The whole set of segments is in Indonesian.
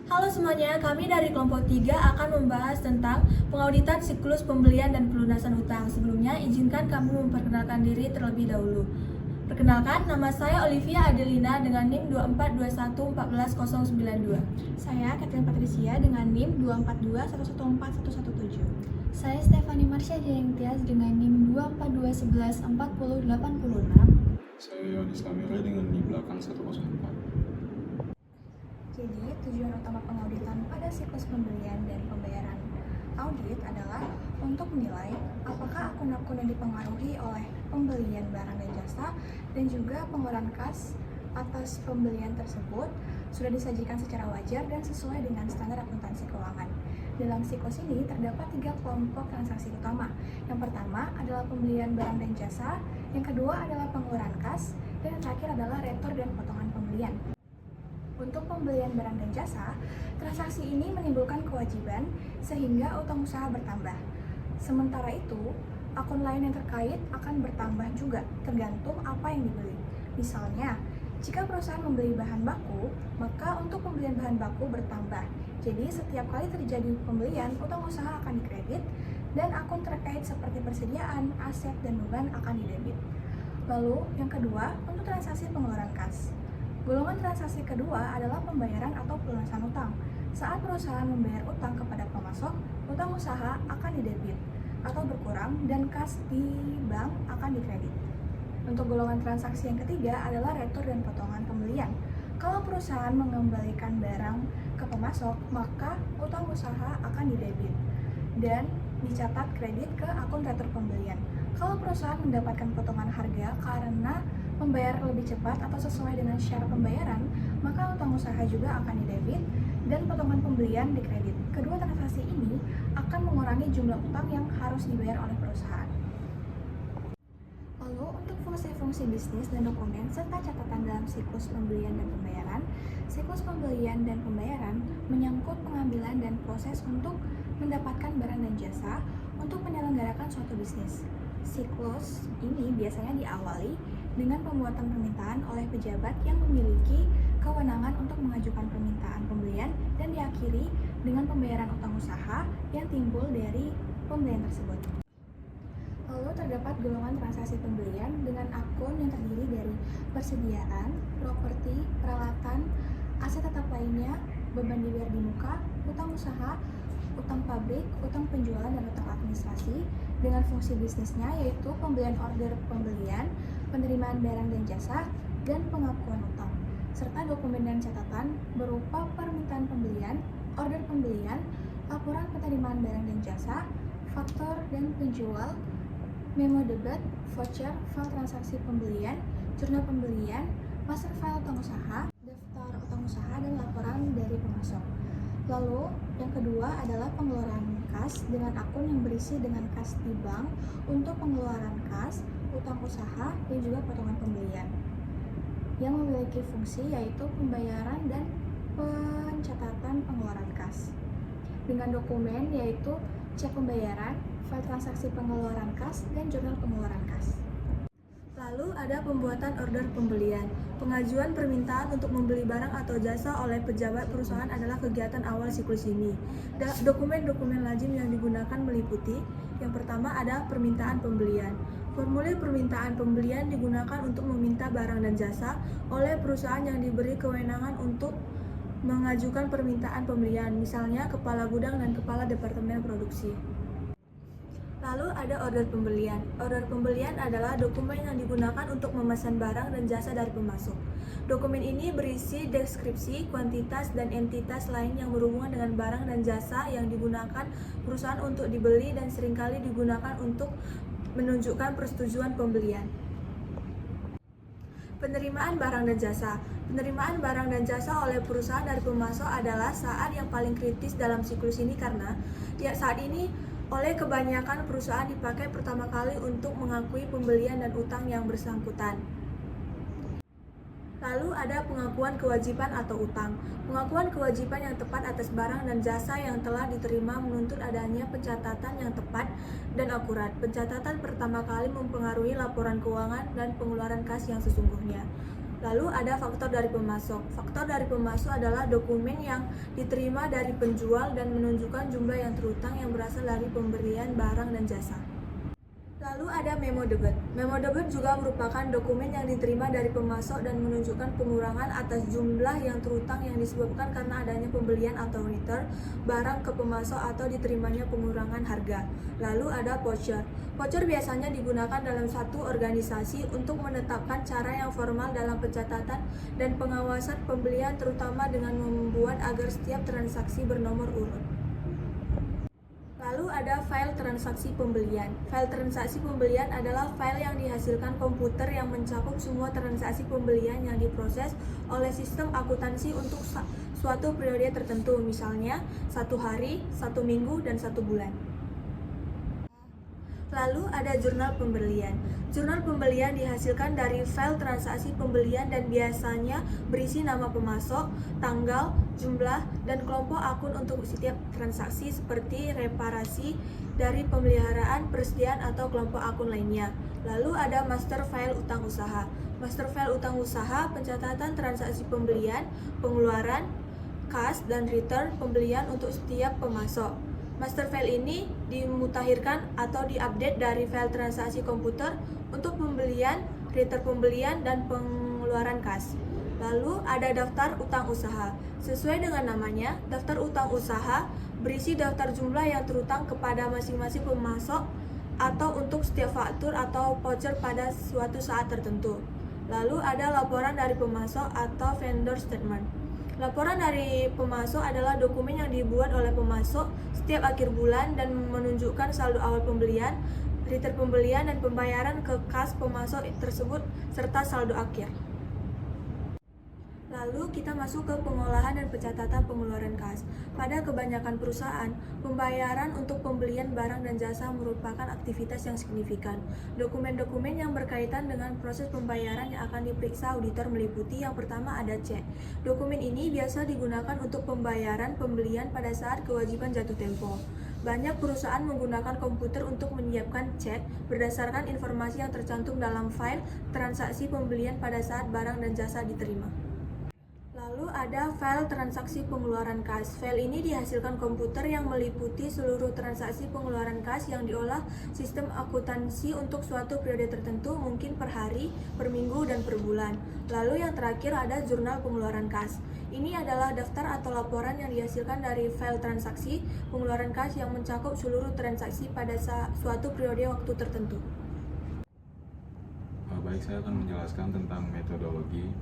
Halo semuanya, kami dari kelompok 3 akan membahas tentang pengauditan siklus pembelian dan pelunasan utang. Sebelumnya, izinkan kami memperkenalkan diri terlebih dahulu. Perkenalkan, nama saya Olivia Adelina dengan NIM 2421141092. Saya Catherine Patricia dengan NIM 242114117. Saya Stefani Marsha Jayengtias dengan NIM 242114086. Saya Yohanes Lamira dengan di belakang 104. Jadi, tujuan utama pengauditan pada siklus pembelian dan pembayaran audit adalah untuk menilai apakah akun-akun yang dipengaruhi oleh pembelian barang dan jasa dan juga pengeluaran kas atas pembelian tersebut sudah disajikan secara wajar dan sesuai dengan standar akuntansi keuangan. Dalam siklus ini terdapat 3 kelompok transaksi utama. Yang pertama adalah pembelian barang dan jasa, yang kedua adalah pengeluaran kas, dan yang terakhir adalah retur dan potongan pembelian. Untuk pembelian barang dan jasa, transaksi ini menimbulkan kewajiban sehingga utang usaha bertambah. Sementara itu, akun lain yang terkait akan bertambah juga tergantung apa yang dibeli. Misalnya, jika perusahaan membeli bahan baku, maka untuk pembelian bahan baku bertambah. Jadi, setiap kali terjadi pembelian, utang usaha akan dikredit dan akun terkait seperti persediaan, aset, dan beban akan didebit. Lalu, yang kedua, untuk transaksi pengeluaran kas. Golongan transaksi kedua adalah pembayaran atau pelunasan utang. Saat perusahaan membayar utang kepada pemasok, utang usaha akan didebit atau berkurang dan kas di bank akan dikredit. Untuk golongan transaksi yang ketiga adalah retur dan potongan pembelian. Kalau perusahaan mengembalikan barang ke pemasok, maka utang usaha akan didebit dan dicatat kredit ke akun retur pembelian. Kalau perusahaan mendapatkan potongan harga karena membayar lebih cepat atau sesuai dengan syarat pembayaran, maka utang usaha juga akan didebit dan potongan pembelian dikredit. Kedua transaksi ini akan mengurangi jumlah utang yang harus dibayar oleh perusahaan. Lalu, untuk fungsi-fungsi bisnis dan dokumen serta catatan dalam siklus pembelian dan pembayaran, siklus pembelian dan pembayaran menyangkut pengambilan dan proses untuk mendapatkan barang dan jasa untuk menyelenggarakan suatu bisnis. Siklus ini biasanya diawali dengan pembuatan permintaan oleh pejabat yang memiliki kewenangan untuk mengajukan permintaan pembelian dan diakhiri dengan pembayaran utang usaha yang timbul dari pembelian tersebut. Lalu terdapat golongan transaksi pembelian dengan akun yang terdiri dari persediaan, properti, peralatan, aset tetap lainnya, beban dibayar di muka, utang usaha, utang pabrik, utang penjualan, dan utang administrasi dengan fungsi bisnisnya yaitu pembelian order pembelian, penerimaan barang dan jasa, dan pengakuan utang, serta dokumen dan catatan berupa permintaan pembelian, order pembelian, laporan penerimaan barang dan jasa, faktor dan penjual, memo debat, voucher, file transaksi pembelian, jurnal pembelian, master file utang usaha, daftar utang usaha, dan laporan dari pemasok. Lalu, yang kedua adalah pengeluaran kas dengan akun yang berisi dengan kas di bank untuk pengeluaran kas, utang usaha, dan juga potongan pembelian yang memiliki fungsi yaitu pembayaran dan pencatatan pengeluaran kas dengan dokumen yaitu cek pembayaran, file transaksi pengeluaran kas, dan jurnal pengeluaran kas. Lalu ada pembuatan order pembelian. Pengajuan permintaan untuk membeli barang atau jasa oleh pejabat perusahaan adalah kegiatan awal siklus ini. Dokumen-dokumen lazim yang digunakan meliputi: yang pertama ada permintaan pembelian. Formulir permintaan pembelian digunakan untuk meminta barang dan jasa oleh perusahaan yang diberi kewenangan untuk mengajukan permintaan pembelian, misalnya kepala gudang dan kepala departemen produksi. Lalu ada order pembelian. Order pembelian adalah dokumen yang digunakan untuk memesan barang dan jasa dari pemasok. Dokumen ini berisi deskripsi, kuantitas, dan entitas lain yang berhubungan dengan barang dan jasa yang digunakan perusahaan untuk dibeli dan seringkali digunakan untuk menunjukkan persetujuan pembelian. Penerimaan barang dan jasa. Penerimaan barang dan jasa oleh perusahaan dari pemasok adalah saat yang paling kritis dalam siklus ini karena saat ini oleh kebanyakan perusahaan dipakai pertama kali untuk mengakui pembelian dan utang yang bersangkutan. Lalu ada pengakuan kewajiban atau utang. Pengakuan kewajiban yang tepat atas barang dan jasa yang telah diterima menuntut adanya pencatatan yang tepat dan akurat. Pencatatan pertama kali mempengaruhi laporan keuangan dan pengeluaran kas yang sesungguhnya. Lalu ada faktor dari pemasok. Faktor dari pemasok adalah dokumen yang diterima dari penjual dan menunjukkan jumlah yang terutang yang berasal dari pemberian barang dan jasa. Lalu ada memo debit. Memo debit juga merupakan dokumen yang diterima dari pemasok dan menunjukkan pengurangan atas jumlah yang terutang yang disebabkan karena adanya pembelian atau return barang ke pemasok atau diterimanya pengurangan harga. Lalu ada voucher. Voucher biasanya digunakan dalam satu organisasi untuk menetapkan cara yang formal dalam pencatatan dan pengawasan pembelian, terutama dengan membuat agar setiap transaksi bernomor urut. Lalu ada file transaksi pembelian. File transaksi pembelian adalah file yang dihasilkan komputer yang mencakup semua transaksi pembelian yang diproses oleh sistem akuntansi untuk suatu periode tertentu, misalnya 1 hari, 1 minggu, dan 1 bulan. Lalu ada jurnal pembelian. Jurnal pembelian dihasilkan dari file transaksi pembelian dan biasanya berisi nama pemasok, tanggal, jumlah, dan kelompok akun untuk setiap transaksi seperti reparasi dari pemeliharaan, persediaan, atau kelompok akun lainnya. Lalu ada master file utang usaha. Master file utang usaha pencatatan transaksi pembelian, pengeluaran, kas, dan return pembelian untuk setiap pemasok. Master file ini dimutakhirkan atau diupdate dari file transaksi komputer untuk pembelian, return pembelian, dan pengeluaran kas. Lalu ada daftar utang usaha. Sesuai dengan namanya, daftar utang usaha berisi daftar jumlah yang terutang kepada masing-masing pemasok atau untuk setiap faktur atau voucher pada suatu saat tertentu. Lalu ada laporan dari pemasok atau vendor statement. Laporan dari pemasok adalah dokumen yang dibuat oleh pemasok setiap akhir bulan dan menunjukkan saldo awal pembelian, return pembelian, dan pembayaran ke kas pemasok tersebut serta saldo akhir. Lalu kita masuk ke pengolahan dan pencatatan pengeluaran kas. Pada kebanyakan perusahaan, pembayaran untuk pembelian barang dan jasa merupakan aktivitas yang signifikan. Dokumen-dokumen yang berkaitan dengan proses pembayaran yang akan diperiksa auditor meliputi yang pertama ada cek. Dokumen ini biasa digunakan untuk pembayaran pembelian pada saat kewajiban jatuh tempo. Banyak perusahaan menggunakan komputer untuk menyiapkan cek berdasarkan informasi yang tercantum dalam file transaksi pembelian pada saat barang dan jasa diterima. Lalu ada file transaksi pengeluaran kas. File ini dihasilkan komputer yang meliputi seluruh transaksi pengeluaran kas yang diolah sistem akuntansi untuk suatu periode tertentu, mungkin per hari, per minggu, dan per bulan. Lalu yang terakhir ada jurnal pengeluaran kas. Ini adalah daftar atau laporan yang dihasilkan dari file transaksi pengeluaran kas yang mencakup seluruh transaksi pada suatu periode waktu tertentu. Baik, saya akan menjelaskan tentang metodologi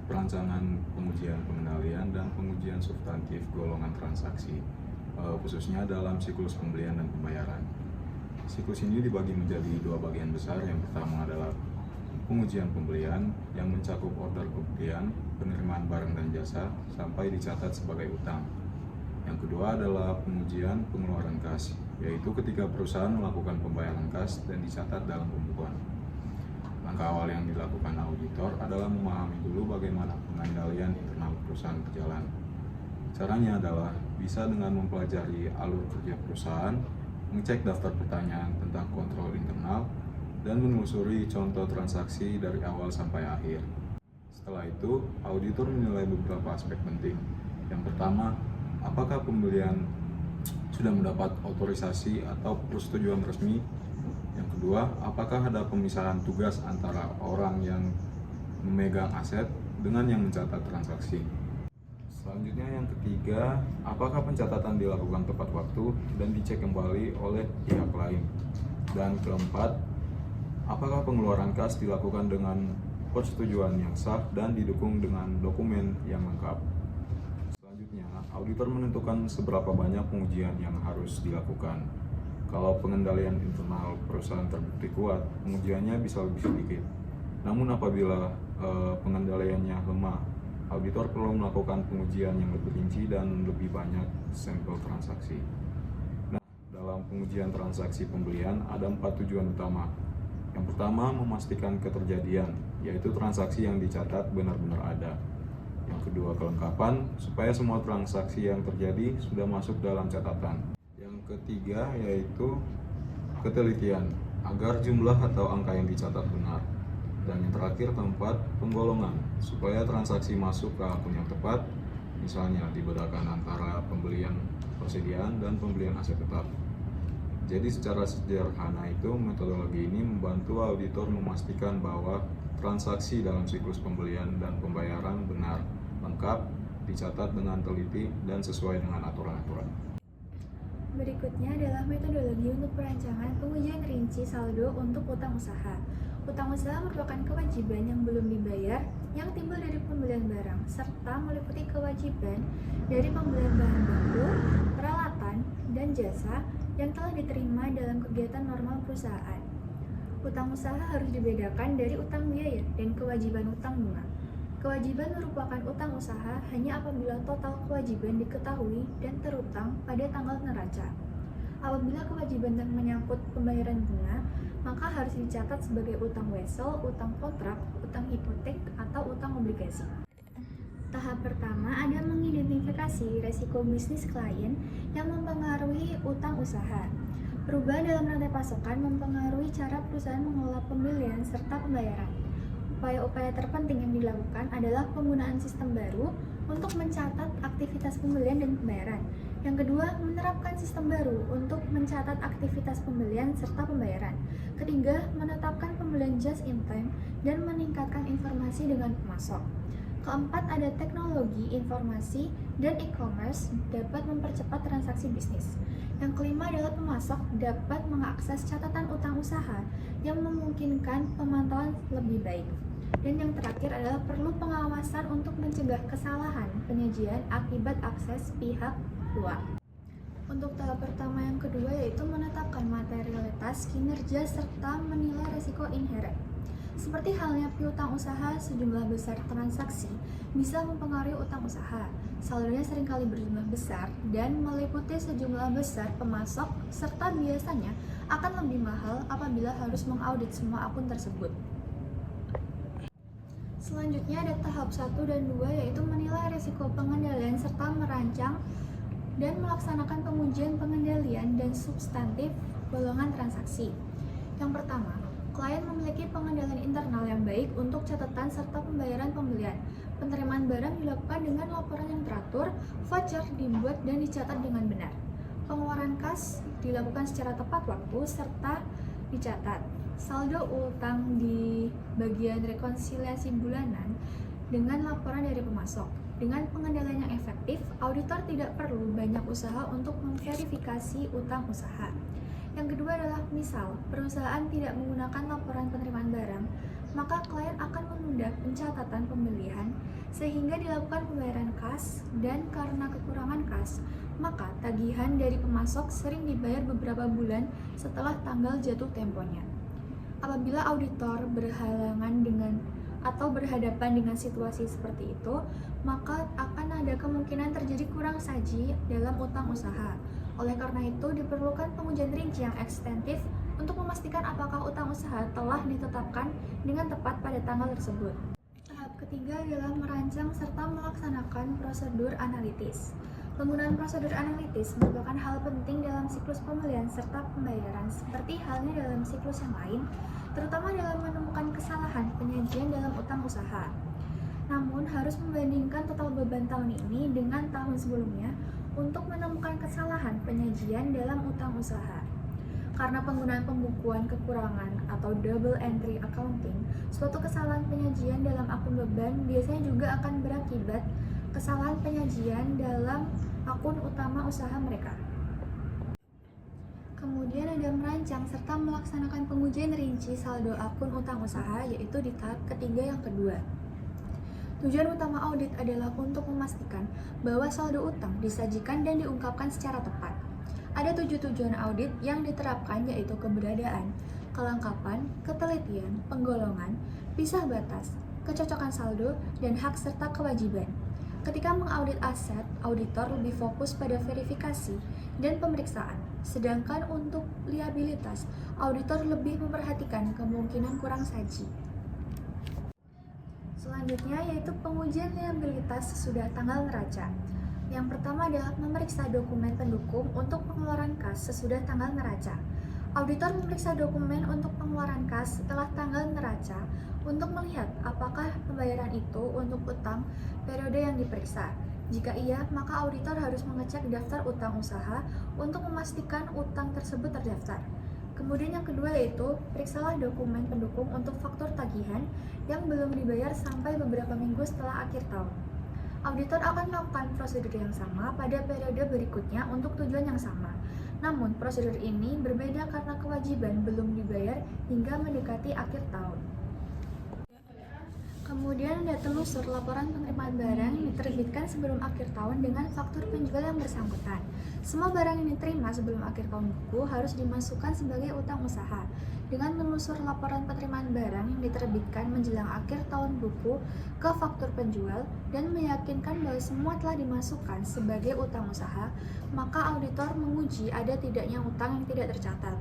perancangan pengujian pengendalian dan pengujian substantif golongan transaksi, khususnya dalam siklus pembelian dan pembayaran. Siklus ini dibagi menjadi dua bagian besar. Yang pertama adalah pengujian pembelian yang mencakup order pembelian, penerimaan barang dan jasa, sampai dicatat sebagai utang. Yang kedua adalah pengujian pengeluaran kas, yaitu ketika perusahaan melakukan pembayaran kas dan dicatat dalam pembukuan. Langkah awal yang dilakukan auditor adalah memahami dulu bagaimana pengendalian internal perusahaan berjalan. Caranya adalah bisa dengan mempelajari alur kerja perusahaan, mengecek daftar pertanyaan tentang kontrol internal, dan menelusuri contoh transaksi dari awal sampai akhir. Setelah itu, auditor menilai beberapa aspek penting. Yang pertama, apakah pembelian sudah mendapat otorisasi atau persetujuan resmi? Yang kedua, apakah ada pemisahan tugas antara orang yang memegang aset dengan yang mencatat transaksi? Selanjutnya yang ketiga, apakah pencatatan dilakukan tepat waktu dan dicek kembali oleh pihak lain? Dan keempat, apakah pengeluaran kas dilakukan dengan persetujuan yang sah dan didukung dengan dokumen yang lengkap? Selanjutnya, auditor menentukan seberapa banyak pengujian yang harus dilakukan. Kalau pengendalian internal perusahaan terbukti kuat, pengujiannya bisa lebih sedikit. Namun apabila pengendaliannya lemah, auditor perlu melakukan pengujian yang lebih rinci dan lebih banyak sampel transaksi. Nah, dalam pengujian transaksi pembelian ada 4 tujuan utama. Yang pertama, memastikan keterjadian, yaitu transaksi yang dicatat benar-benar ada. Yang kedua, kelengkapan, supaya semua transaksi yang terjadi sudah masuk dalam catatan. Ketiga yaitu ketelitian, agar jumlah atau angka yang dicatat benar. Dan yang terakhir keempat, penggolongan, supaya transaksi masuk ke akun yang tepat, misalnya dibedakan antara pembelian persediaan dan pembelian aset tetap. Jadi secara sederhana itu metodologi ini membantu auditor memastikan bahwa transaksi dalam siklus pembelian dan pembayaran benar, lengkap, dicatat dengan teliti dan sesuai dengan aturan-aturan. Berikutnya adalah metodologi untuk perancangan pengujian rinci saldo untuk utang usaha. Utang usaha merupakan kewajiban yang belum dibayar yang timbul dari pembelian barang, serta meliputi kewajiban dari pembelian bahan baku, peralatan, dan jasa yang telah diterima dalam kegiatan normal perusahaan. Utang usaha harus dibedakan dari utang biaya dan kewajiban utang bunga. Kewajiban merupakan utang usaha hanya apabila total kewajiban diketahui dan terutang pada tanggal neraca. Apabila kewajiban yang menyangkut pembayaran bunga, maka harus dicatat sebagai utang wesel, utang kontrak, utang hipotek, atau utang obligasi. Tahap pertama ada mengidentifikasi resiko bisnis klien yang mempengaruhi utang usaha. Perubahan dalam rantai pasokan mempengaruhi cara perusahaan mengelola pembelian serta pembayaran. Upaya-upaya terpenting yang dilakukan adalah penggunaan sistem baru untuk mencatat aktivitas pembelian dan pembayaran. Yang kedua, menerapkan sistem baru untuk mencatat aktivitas pembelian serta pembayaran. Ketiga, menetapkan pembelian just in time dan meningkatkan informasi dengan pemasok. Keempat, ada teknologi, informasi, dan e-commerce dapat mempercepat transaksi bisnis. Yang kelima adalah pemasok dapat mengakses catatan utang usaha yang memungkinkan pemantauan lebih baik. Dan yang terakhir adalah perlu pengawasan untuk mencegah kesalahan penyajian akibat akses pihak luar. Untuk tahap pertama yang kedua yaitu menetapkan materialitas, kinerja, serta menilai risiko inheren. Seperti halnya piutang usaha, sejumlah besar transaksi bisa mempengaruhi utang usaha. Saldonya seringkali berjumlah besar dan meliputi sejumlah besar pemasok, serta biasanya akan lebih mahal apabila harus mengaudit semua akun tersebut. Selanjutnya ada tahap 1 dan 2 yaitu menilai risiko pengendalian serta merancang dan melaksanakan pengujian pengendalian dan substantif golongan transaksi. Yang pertama, klien memiliki pengendalian internal yang baik untuk catatan serta pembayaran pembelian. Penerimaan barang dilakukan dengan laporan yang teratur, voucher dibuat dan dicatat dengan benar. Pengeluaran kas dilakukan secara tepat waktu serta dicatat. Saldo utang di bagian rekonsiliasi bulanan dengan laporan dari pemasok. Dengan pengendalian yang efektif, auditor tidak perlu banyak usaha untuk memverifikasi utang usaha. Yang kedua adalah misal perusahaan tidak menggunakan laporan penerimaan barang, maka klien akan menunda pencatatan pembelian sehingga dilakukan pembayaran kas, dan karena kekurangan kas, maka tagihan dari pemasok sering dibayar beberapa bulan setelah tanggal jatuh temponya. Apabila auditor berhalangan dengan atau berhadapan dengan situasi seperti itu, maka akan ada kemungkinan terjadi kurang saji dalam utang usaha. Oleh karena itu, diperlukan pengujian rinci yang ekstensif untuk memastikan apakah utang usaha telah ditetapkan dengan tepat pada tanggal tersebut. Tahap ketiga adalah merancang serta melaksanakan prosedur analitis. Penggunaan prosedur analitis merupakan hal penting dalam siklus pembelian serta pembayaran, seperti halnya dalam siklus yang lain, terutama dalam menemukan kesalahan penyajian dalam utang usaha. Namun, harus membandingkan total beban tahun ini dengan tahun sebelumnya untuk menemukan kesalahan penyajian dalam utang usaha. Karena penggunaan pembukuan kekurangan atau double entry accounting, suatu kesalahan penyajian dalam akun beban biasanya juga akan berakibat kesalahan penyajian dalam akun utama usaha mereka. Kemudian ada merancang serta melaksanakan pengujian rinci saldo akun utang usaha, yaitu di tahap ketiga yang kedua. Tujuan utama audit adalah untuk memastikan bahwa saldo utang disajikan dan diungkapkan secara tepat. Ada 7 tujuan audit yang diterapkan, yaitu keberadaan, kelengkapan, ketelitian, penggolongan, pisah batas, kecocokan saldo, dan hak serta kewajiban. Ketika mengaudit aset, auditor lebih fokus pada verifikasi dan pemeriksaan, sedangkan untuk liabilitas, auditor lebih memperhatikan kemungkinan kurang saji. Selanjutnya yaitu pengujian liabilitas sesudah tanggal neraca. Yang pertama adalah memeriksa dokumen pendukung untuk pengeluaran kas sesudah tanggal neraca. Auditor memeriksa dokumen untuk pengeluaran kas setelah tanggal neraca untuk melihat apakah pembayaran itu untuk utang periode yang diperiksa. Jika iya, maka auditor harus mengecek daftar utang usaha untuk memastikan utang tersebut terdaftar. Kemudian yang kedua yaitu, periksalah dokumen pendukung untuk faktur tagihan yang belum dibayar sampai beberapa minggu setelah akhir tahun. Auditor akan melakukan prosedur yang sama pada periode berikutnya untuk tujuan yang sama. Namun, prosedur ini berbeda karena kewajiban belum dibayar hingga mendekati akhir tahun. Kemudian ada telusur laporan penerimaan barang yang diterbitkan sebelum akhir tahun dengan faktur penjual yang bersangkutan. Semua barang yang diterima sebelum akhir tahun buku harus dimasukkan sebagai utang usaha. Dengan menelusur laporan penerimaan barang yang diterbitkan menjelang akhir tahun buku ke faktur penjual dan meyakinkan bahwa semua telah dimasukkan sebagai utang usaha, maka auditor menguji ada tidaknya utang yang tidak tercatat.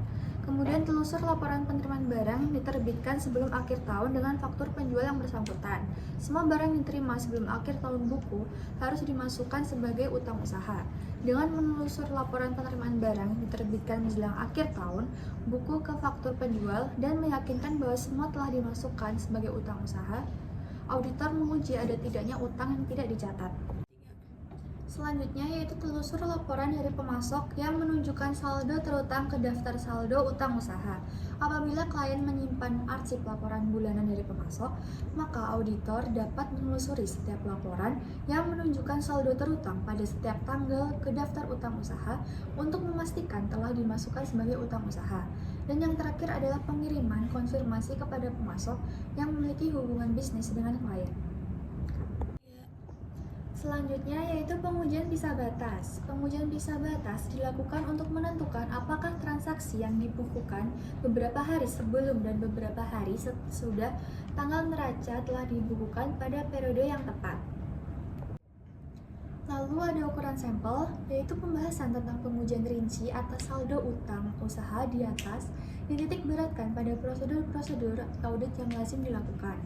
Kemudian telusur laporan penerimaan barang yang diterbitkan sebelum akhir tahun dengan faktur penjual yang bersangkutan. Semua barang yang diterima sebelum akhir tahun buku harus dimasukkan sebagai utang usaha. Dengan menelusur laporan penerimaan barang yang diterbitkan menjelang akhir tahun buku ke faktur penjual dan meyakinkan bahwa semua telah dimasukkan sebagai utang usaha, auditor menguji ada tidaknya utang yang tidak dicatat. Selanjutnya yaitu telusur laporan dari pemasok yang menunjukkan saldo terutang ke daftar saldo utang usaha. Apabila klien menyimpan arsip laporan bulanan dari pemasok, maka auditor dapat menelusuri setiap laporan yang menunjukkan saldo terutang pada setiap tanggal ke daftar utang usaha untuk memastikan telah dimasukkan sebagai utang usaha. Dan yang terakhir adalah pengiriman konfirmasi kepada pemasok yang memiliki hubungan bisnis dengan klien. Selanjutnya yaitu pengujian pisah batas. Pengujian pisah batas dilakukan untuk menentukan apakah transaksi yang dibukukan beberapa hari sebelum dan beberapa hari sesudah tanggal neraca telah dibukukan pada periode yang tepat. Lalu ada ukuran sampel, yaitu pembahasan tentang pengujian rinci atas saldo utang usaha di atas dititik beratkan pada prosedur-prosedur audit yang lazim dilakukan.